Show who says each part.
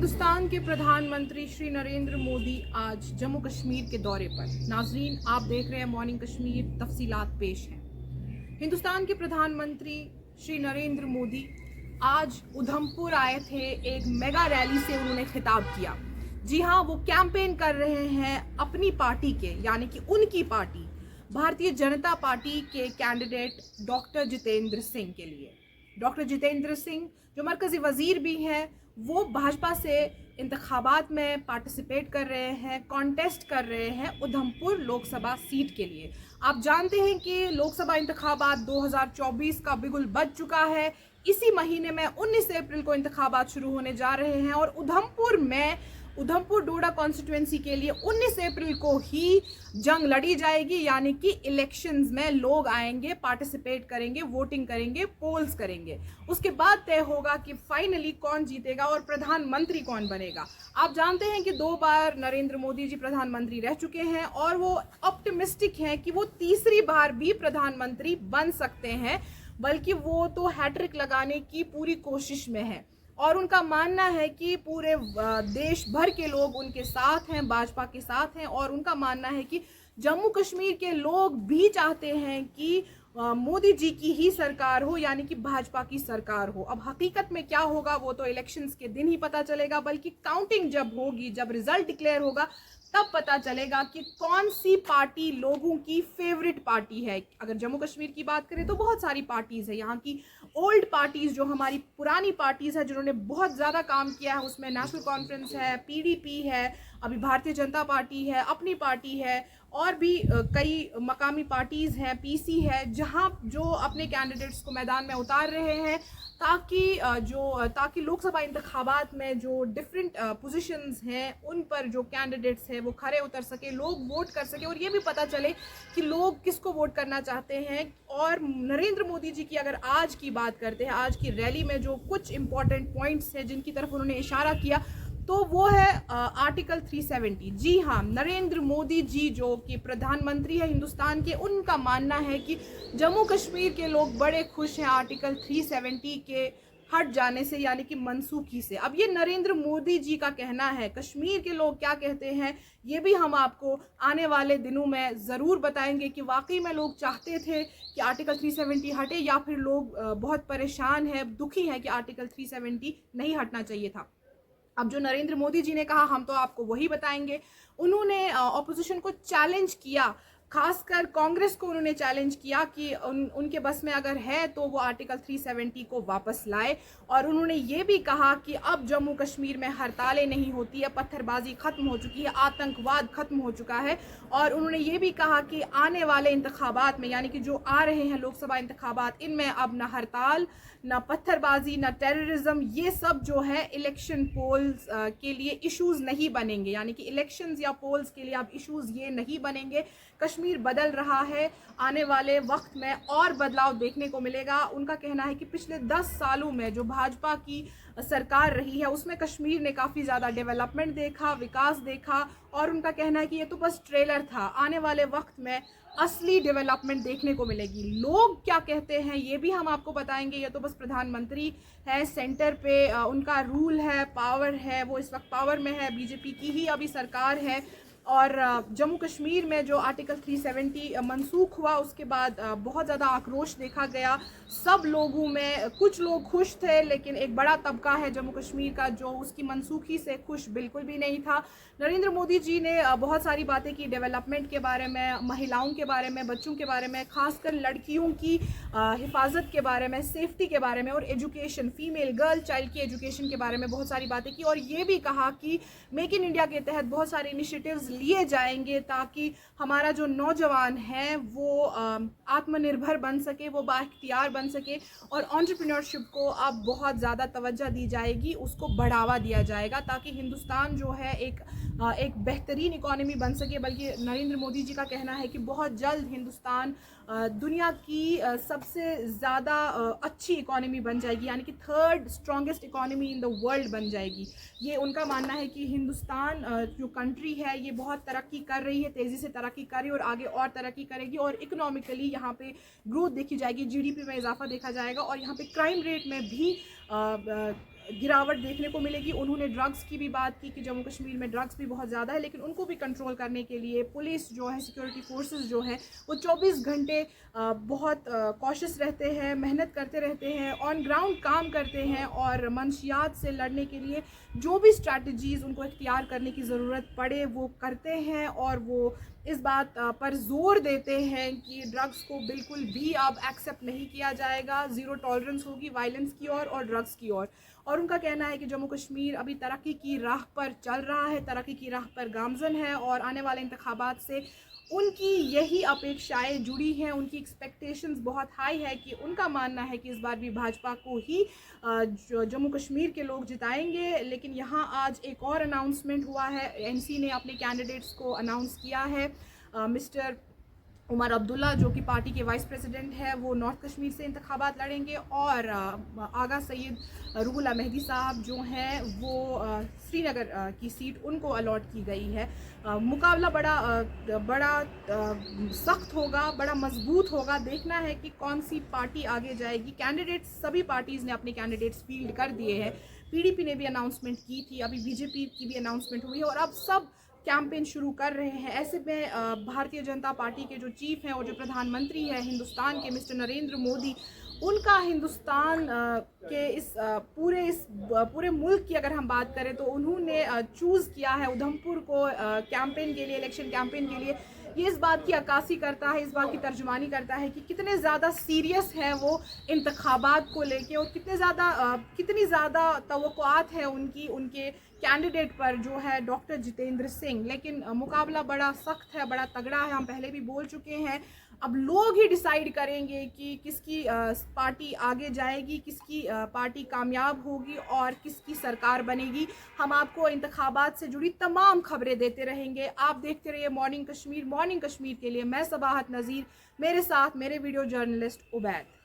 Speaker 1: हिंदुस्तान के प्रधानमंत्री श्री नरेंद्र मोदी आज जम्मू कश्मीर के दौरे पर। नाजरीन, आप देख रहे हैं मॉर्निंग कश्मीर, तफसीलात पेश हैं। हिंदुस्तान के प्रधानमंत्री श्री नरेंद्र मोदी आज उधमपुर आए थे। एक मेगा रैली से उन्होंने खिताब किया। जी हाँ, वो कैंपेन कर रहे हैं अपनी पार्टी के, यानी कि उनकी पार्टी भारतीय जनता पार्टी के कैंडिडेट डॉक्टर जितेंद्र सिंह के लिए। डॉक्टर जितेंद्र सिंह जो मरकजी वजीर भी हैं, वो भाजपा से इंतखाबात में पार्टिसिपेट कर रहे हैं, कॉन्टेस्ट कर रहे हैं उधमपुर लोकसभा सीट के लिए। आप जानते हैं कि लोकसभा इंतखाबात 2024 का बिगुल बज चुका है। इसी महीने में 19 अप्रैल को इंतखाबात शुरू होने जा रहे हैं और उधमपुर डोडा कॉन्स्टिट्यूएंसी के लिए 19 अप्रैल को ही जंग लड़ी जाएगी, यानी कि इलेक्शंस में लोग आएंगे, पार्टिसिपेट करेंगे, वोटिंग करेंगे, पोल्स करेंगे। उसके बाद तय होगा कि फाइनली कौन जीतेगा और प्रधानमंत्री कौन बनेगा। आप जानते हैं कि 2 बार नरेंद्र मोदी जी प्रधानमंत्री रह चुके हैं और वो ऑप्टिमिस्टिक हैं कि वो तीसरी बार भी प्रधानमंत्री बन सकते हैं, बल्कि वो तो हैट्रिक लगाने की पूरी कोशिश में है। और उनका मानना है कि पूरे देश भर के लोग उनके साथ हैं, भाजपा के साथ हैं, और उनका मानना है कि जम्मू कश्मीर के लोग भी चाहते हैं कि मोदी जी की ही सरकार हो, यानी कि भाजपा की सरकार हो। अब हकीकत में क्या होगा वो तो इलेक्शंस के दिन ही पता चलेगा, बल्कि काउंटिंग जब होगी, जब रिजल्ट डिक्लेयर होगा, तब पता चलेगा कि कौन सी पार्टी लोगों की फेवरेट पार्टी है। अगर जम्मू कश्मीर की बात करें तो बहुत सारी पार्टीज़ है। यहाँ की ओल्ड पार्टीज़, जो हमारी पुरानी पार्टीज़ है, जिन्होंने बहुत ज़्यादा काम किया है, उसमें नेशनल कॉन्फ्रेंस है, पीडीपी है, अभी भारतीय जनता पार्टी है, अपनी पार्टी है, और भी कई मकामी पार्टीज़ हैं, पीसी है, जहाँ जो अपने कैंडिडेट्स को मैदान में उतार रहे हैं ताकि लोकसभा इंतखाबात में जो डिफरेंट पोजीशंस हैं उन पर जो कैंडिडेट्स हैं वो खरे उतर सके, लोग वोट कर सके और ये भी पता चले कि लोग किसको वोट करना चाहते हैं। और नरेंद्र मोदी जी की अगर आज की बात करते हैं, आज की रैली में जो कुछ इंपॉर्टेंट पॉइंट्स हैं जिनकी तरफ उन्होंने इशारा किया, तो वो है आर्टिकल 370। जी हाँ, नरेंद्र मोदी जी जो कि प्रधानमंत्री है हिंदुस्तान के, उनका मानना है कि जम्मू कश्मीर के लोग बड़े खुश हैं आर्टिकल 370 के हट जाने से, यानी कि मनसूखी से। अब ये नरेंद्र मोदी जी का कहना है। कश्मीर के लोग क्या कहते हैं ये भी हम आपको आने वाले दिनों में ज़रूर बताएंगे कि वाकई में लोग चाहते थे कि आर्टिकल 370 हटे, या फिर लोग बहुत परेशान हैं, दुखी हैं कि आर्टिकल 370 नहीं हटना चाहिए था। अब जो नरेंद्र मोदी जी ने कहा, हम तो आपको वही बताएंगे। उन्होंने ऑपोजिशन को चैलेंज किया, खासकर कांग्रेस को उन्होंने चैलेंज किया कि उनके बस में अगर है तो वो आर्टिकल 370 को वापस लाए। और उन्होंने ये भी कहा कि अब जम्मू कश्मीर में हड़तालें नहीं होती है, पत्थरबाजी खत्म हो चुकी है, आतंकवाद खत्म हो चुका है। और उन्होंने ये भी कहा कि आने वाले इंतखाबात में, यानी कि जो आ रहे हैं लोकसभा इंतखाबात, इनमें अब ना हड़ताल, ना पत्थरबाजी, ना टेररिज्म, ये सब जो है इलेक्शन पोल्स के लिए इश्यूज नहीं बनेंगे, यानी कि इलेक्शंस या पोल्स के लिए अब इश्यूज ये नहीं बनेंगे। कश्मीर बदल रहा है, आने वाले वक्त में और बदलाव देखने को मिलेगा। उनका कहना है कि पिछले 10 सालों में जो भाजपा की सरकार रही है उसमें कश्मीर ने काफ़ी ज़्यादा डेवलपमेंट देखा, विकास देखा, और उनका कहना है कि ये तो बस ट्रेलर था, आने वाले वक्त में असली डेवलपमेंट देखने को मिलेगी। लोग क्या कहते हैं ये भी हम आपको बताएंगे। ये तो बस प्रधानमंत्री है, सेंटर पे उनका रूल है, पावर है, वो इस वक्त पावर में है, बीजेपी की ही अभी सरकार है। और जम्मू कश्मीर में जो आर्टिकल 370 मनसूख हुआ, उसके बाद बहुत ज़्यादा आक्रोश देखा गया सब लोगों में। कुछ लोग खुश थे, लेकिन एक बड़ा तबका है जम्मू कश्मीर का जो उसकी मनसूखी से खुश बिल्कुल भी नहीं था। नरेंद्र मोदी जी ने बहुत सारी बातें की डेवलपमेंट के बारे में, महिलाओं के बारे में, बच्चों के बारे में, खासकर लड़कियों की हिफाजत के बारे में, सेफ्टी के बारे में, और एजुकेशन, फीमेल गर्ल चाइल्ड की एजुकेशन के बारे में बहुत सारी बातें की। और ये भी कहा कि मेक इन इंडिया के तहत बहुत सारे इनिशिएटिव्स लिए जाएंगे ताकि हमारा जो नौजवान है वो आत्मनिर्भर बन सके, वो बाइख्तियार बन सके, और एंटरप्रेन्योरशिप को अब बहुत ज़्यादा तवज्जो दी जाएगी, उसको बढ़ावा दिया जाएगा ताकि हिंदुस्तान जो है एक बेहतरीन इकोनॉमी बन सके। बल्कि नरेंद्र मोदी जी का कहना है कि बहुत जल्द हिंदुस्तान दुनिया की सबसे ज़्यादा अच्छी इकोनॉमी बन जाएगी, यानी कि 3rd strongest economy in the world बन जाएगी। ये उनका मानना है कि हिंदुस्तान जो कंट्री है ये बहुत तरक्की कर रही है, तेज़ी से तरक्की कर रही है और आगे और तरक्की करेगी, और इकोनॉमिकली यहाँ पे ग्रोथ देखी जाएगी, जीडीपी में इजाफा देखा जाएगा, और यहाँ पे क्राइम रेट में भी गिरावट देखने को मिलेगी। उन्होंने ड्रग्स की भी बात की कि जम्मू कश्मीर में ड्रग्स भी बहुत ज़्यादा है, लेकिन उनको भी कंट्रोल करने के लिए पुलिस जो है, सिक्योरिटी फोर्सेस जो है, वो 24 घंटे बहुत कॉशियस रहते हैं, मेहनत करते रहते हैं, ऑन ग्राउंड काम करते हैं और मंशियात से लड़ने के लिए जो भी स्ट्रैटेजीज़ उनको इख्तियार करने की ज़रूरत पड़े वो करते हैं। और वो इस बात पर जोर देते हैं कि ड्रग्स को बिल्कुल भी अब एक्सेप्ट नहीं किया जाएगा, ज़ीरो टॉलरेंस होगी वायलेंस की ओर और ड्रग्स की ओर। और उनका कहना है कि जम्मू कश्मीर अभी तरक्की की राह पर चल रहा है, तरक्की की राह पर गामजन है और आने वाले इंतखाबात से उनकी यही अपेक्षाएं जुड़ी हैं, उनकी एक्सपेक्टेशंस बहुत हाई है कि उनका मानना है कि इस बार भी भाजपा को ही जम्मू कश्मीर के लोग जिताएंगे। लेकिन यहाँ आज एक और अनाउंसमेंट हुआ है, एनसी ने अपने कैंडिडेट्स को अनाउंस किया है। मिस्टर उमर अब्दुल्ला जो कि पार्टी के वाइस प्रेसिडेंट है, वो नॉर्थ कश्मीर से इंतखाबात लड़ेंगे और आगा सैयद रूहुल्ला मेहदी साहब जो हैं वो श्रीनगर की सीट उनको अलॉट की गई है। मुकाबला बड़ा सख्त होगा, बड़ा मजबूत होगा। देखना है कि कौन सी पार्टी आगे जाएगी। कैंडिडेट्स सभी पार्टीज़ ने अपने कैंडिडेट्स फील्ड कर दिए हैं। पीडीपी ने भी अनाउंसमेंट की थी, अभी बीजेपी की भी अनाउंसमेंट हुई है और अब सब कैंपेन शुरू कर रहे हैं। ऐसे में भारतीय जनता पार्टी के जो चीफ हैं और जो प्रधानमंत्री हैं हिंदुस्तान के, मिस्टर नरेंद्र मोदी, उनका हिंदुस्तान के इस पूरे मुल्क की अगर हम बात करें तो उन्होंने चूज़ किया है उधमपुर को कैंपेन के लिए, इलेक्शन कैंपेन के लिए। ये इस बात की अक्कासी करता है, इस बात की तर्जुमानी करता है कि कितने ज़्यादा सीरियस है वो इंतखाबात को लेके और कितनी ज़्यादा तवक्कुआत है उनके कैंडिडेट पर जो है डॉक्टर जितेंद्र सिंह। लेकिन मुकाबला बड़ा सख्त है, बड़ा तगड़ा है, हम पहले भी बोल चुके हैं। अब लोग ही डिसाइड करेंगे कि किसकी पार्टी आगे जाएगी, किसकी पार्टी कामयाब होगी और किसकी सरकार बनेगी। हम आपको इंतखाबात से जुड़ी तमाम खबरें देते रहेंगे। आप देखते रहिए मॉर्निंग कश्मीर। मॉर्निंग कश्मीर के लिए मैं सबाहत नज़ीर, मेरे साथ मेरे वीडियो जर्नलिस्ट उबैद।